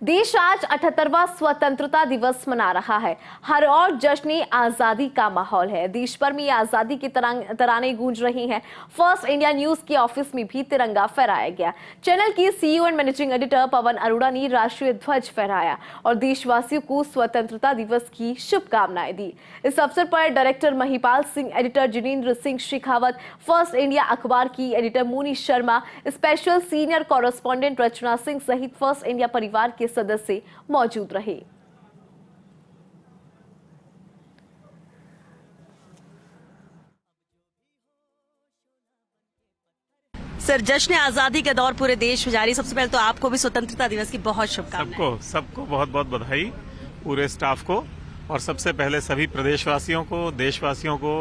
देश आज 78वां स्वतंत्रता दिवस मना रहा है। हर ओर जश्न आजादी का माहौल है। देश भर में आजादी की तराने गूंज रही हैं। फर्स्ट इंडिया न्यूज के ऑफिस में भी तिरंगा फहराया गया। चैनल की CEO and managing editor Pawan Arora ने राष्ट्रीय ध्वज फहराया और देशवासियों को स्वतंत्रता दिवस की शुभकामनाएं दी। इस अवसर पर director Mahipal Singh, editor Jinendra Singh Shekhawat, First India अखबार की editor Moni Sharma, special senior correspondent Rachna Singh सहित फर्स्ट इंडिया परिवार के सदस्य मौजूद रहे। सर, जश्न आजादी के दौर पूरे देश में जारी। सबसे पहले तो आपको भी स्वतंत्रता दिवस की बहुत शुभकामनाएं। सबको बहुत बहुत बधाई, पूरे स्टाफ को, और सबसे पहले सभी प्रदेशवासियों को, देशवासियों को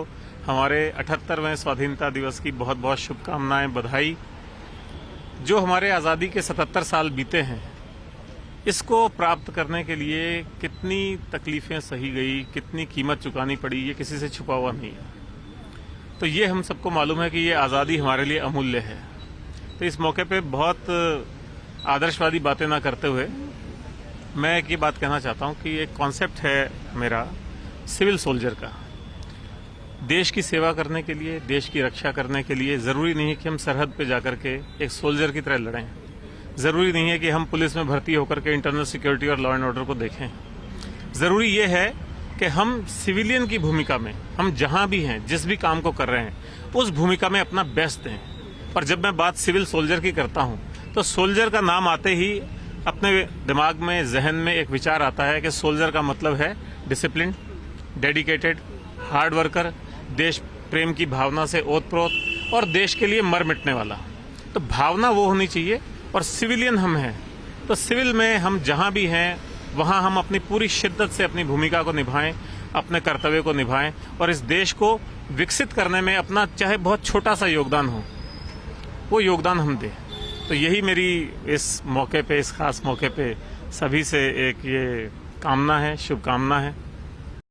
हमारे 78वें स्वाधीनता दिवस की बहुत बहुत शुभकामनाएं, बधाई। जो हमारे आजादी के 77 साल बीते हैं, इसको प्राप्त करने के लिए कितनी तकलीफें सही गई, कितनी कीमत चुकानी पड़ी, ये किसी से छुपा हुआ नहीं है। तो ये हम सबको मालूम है कि ये आज़ादी हमारे लिए अमूल्य है। तो इस मौके पे बहुत आदर्शवादी बातें ना करते हुए मैं एक ये बात कहना चाहता हूँ कि एक कॉन्सेप्ट है मेरा सिविल सोल्जर का। देश की सेवा करने के लिए, देश की रक्षा करने के लिए ज़रूरी नहीं है कि हम सरहद पे जाकर के एक सोल्जर की तरह लड़ें। ज़रूरी नहीं है कि हम पुलिस में भर्ती होकर के इंटरनल सिक्योरिटी और लॉ एंड ऑर्डर को देखें। ज़रूरी ये है कि हम सिविलियन की भूमिका में, हम जहां भी हैं, जिस भी काम को कर रहे हैं, उस भूमिका में अपना बेस्ट दें। पर जब मैं बात सिविल सोल्जर की करता हूं, तो सोल्जर का नाम आते ही अपने दिमाग में, जहन में एक विचार आता है कि सोल्जर का मतलब है डिसिप्लिन, डेडिकेटेड, हार्ड वर्कर, देश प्रेम की भावना से ओतप्रोत और देश के लिए मर मिटने वाला। तो भावना वो होनी चाहिए। और सिविलियन हम हैं, तो सिविल में हम जहां भी हैं वहां हम अपनी पूरी शिद्दत से अपनी भूमिका को निभाएं, अपने कर्तव्य को निभाएं और इस देश को विकसित करने में अपना चाहे बहुत छोटा सा योगदान हो, वो योगदान हम दें। तो यही मेरी इस मौके पे, इस खास मौके पे सभी से एक ये कामना है, शुभकामना है।